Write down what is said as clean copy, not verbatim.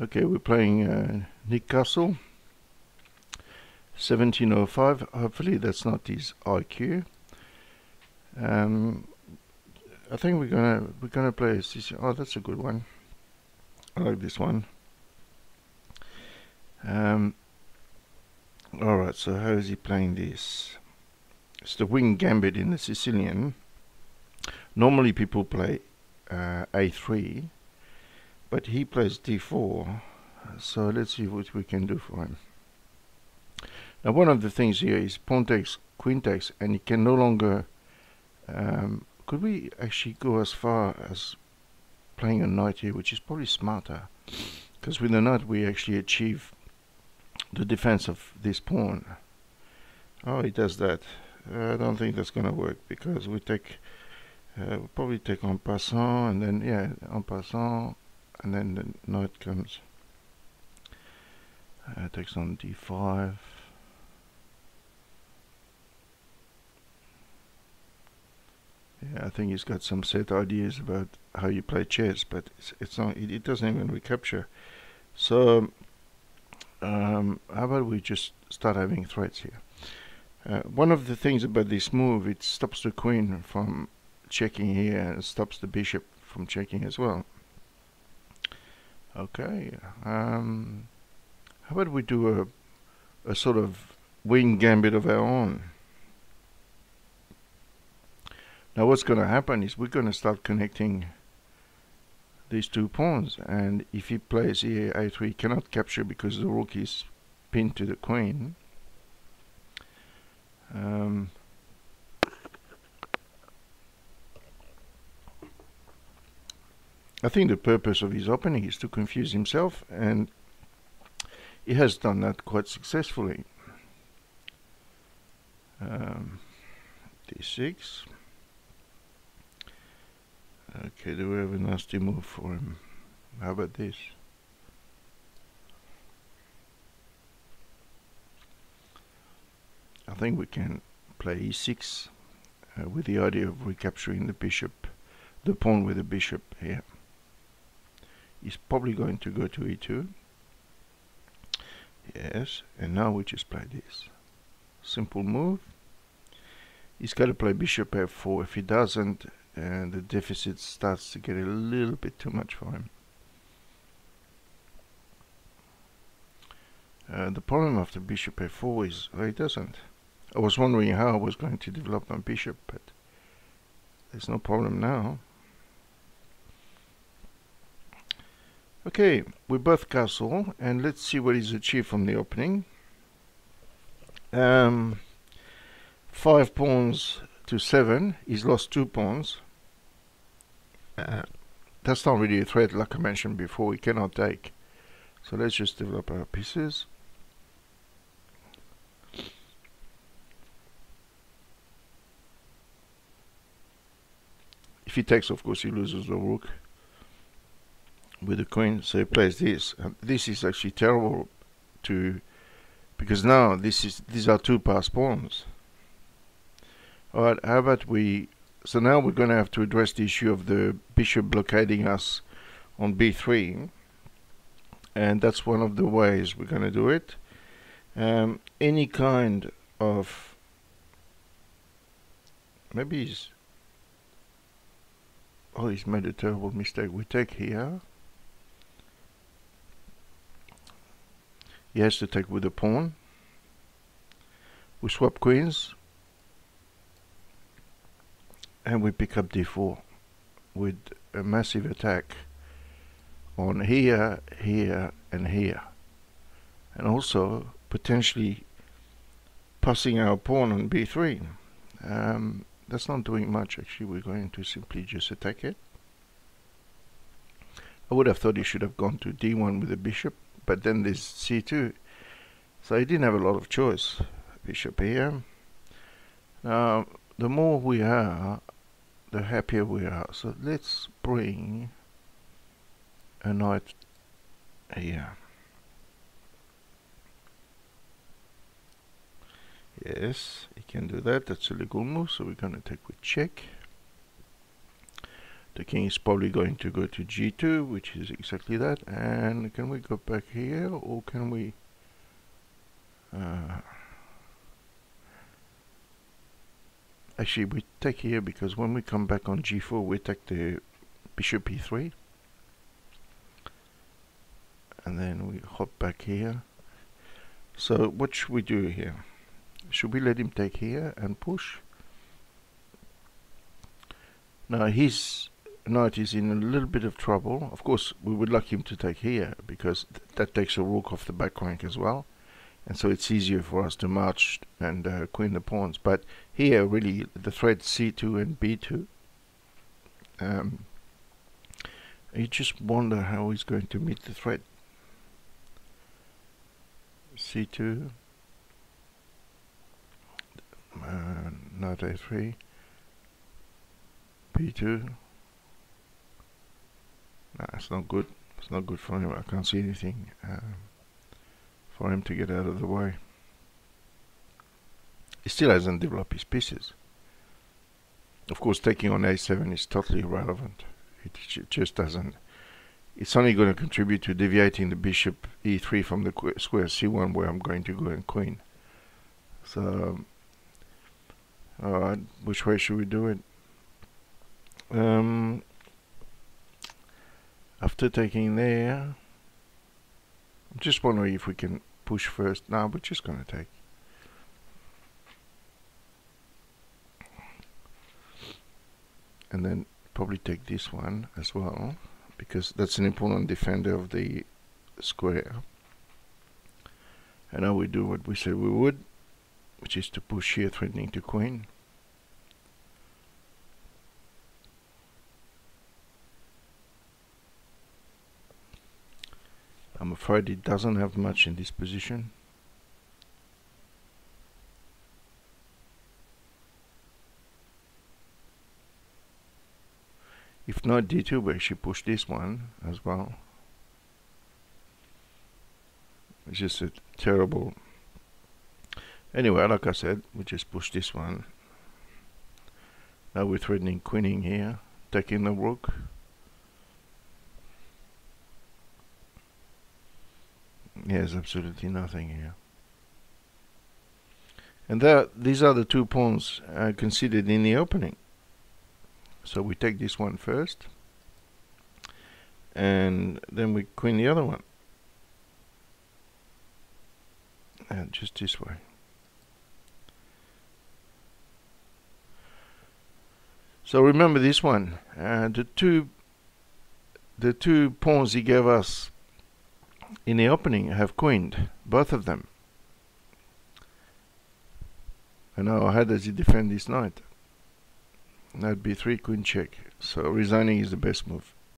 Okay, we're playing Nick Castle, 1705. Hopefully that's not his IQ. I think we're gonna play a CC. Oh, that's a good one. I like this one. Alright, so how is he playing this? It's the wing gambit in the Sicilian. Normally people play A3, but he plays D4. So let's see what we can do for him. Now one of the things here is pawn takes, queen takes, and he can no longer... could we actually go as far as playing a knight here, which is probably smarter, because with the knight we actually achieve the defense of this pawn. Oh, he does that. I don't think that's going to work, because we take we'll probably take en passant, and then en passant, and then the knight comes, takes on d5. Yeah, I think he's got some set ideas about how you play chess, but it's not. It doesn't even recapture. So how about we just start having threats here? One of the things about this move, it stops the queen from checking here, and stops the bishop from checking as well. Okay. How about we do a sort of wing gambit of our own? Now what's going to happen is we're going to start connecting these two pawns, and if he plays here a3, he cannot capture because the rook is pinned to the queen. I think the purpose of his opening is to confuse himself, and he has done that quite successfully. d6. Okay, do we have a nasty move for him? How about this? I think we can play e6 with the idea of recapturing the bishop, the pawn with the bishop here. He's probably going to go to e2. Yes, and now we just play this. Simple move. He's got to play bishop f4. If he doesn't, the deficit starts to get a little bit too much for him. The problem after bishop f4 is he doesn't. I was wondering how I was going to develop my bishop, but there's no problem now. Okay, we're both castle, and let's see what is achieved from the opening. 5 pawns to 7. He's lost 2 pawns. That's not really a threat, like I mentioned before. We cannot take. So let's just develop our pieces. If he takes, of course, he loses the rook with the queen. So he plays this. And this is actually terrible because now these are 2 passed pawns. Alright, how about so now we're going to have to address the issue of the bishop blockading us on b3, and that's one of the ways we're going to do it. Any kind of, maybe he's made a terrible mistake. We take here. He has to take with the pawn. We swap queens, and we pick up d4 with a massive attack on here, here, and here, and also potentially passing our pawn on b3. That's not doing much. Actually, we're going to simply just attack it. I would have thought he should have gone to d1 with the bishop, but then there's c2, so he didn't have a lot of choice. Bishop here. Now the more we are, the happier we are. So let's bring a knight here. Yes, he can do that. That's a legal move, so we're going to take with check. The king is probably going to go to g2, which is exactly that. And can we go back here, or can we... actually, we take here, because when we come back on g4, we take the bishop e3. And then we hop back here. So what should we do here? Should we let him take here and push? Now his knight is in a little bit of trouble. Of course, we would like him to take here, because that takes a rook off the back rank as well. And so it's easier for us to march and queen the pawns. But here, really, the threat c2 and b2. You just wonder how he's going to meet the threat. c2, knight a3, b2. No, it's not good. It's not good for him. I can't see anything for him to get out of the way. He still hasn't developed his pieces. Of course, taking on a7 is totally irrelevant. It just doesn't. It's only going to contribute to deviating the bishop e3 from the square c1, where I'm going to go and queen. So, alright, which way should we do it? After taking there, I'm just wondering if we can push first. No, we're just going to take. And then probably take this one as well, because that's an important defender of the square. And now we do what we said we would, which is to push here, threatening to queen. I'm afraid it doesn't have much in this position. If not d2, we actually push this one as well. It's just a terrible... Anyway, like I said, we just push this one. Now we're threatening queening here, taking the rook. There's absolutely nothing here. And these are the two pawns considered in the opening. So we take this one first, and then we queen the other one. And just this way. So remember this one. The two pawns he gave us in the opening have queened, both of them. And now how does he defend this knight? Knight b3, queen check. So resigning is the best move.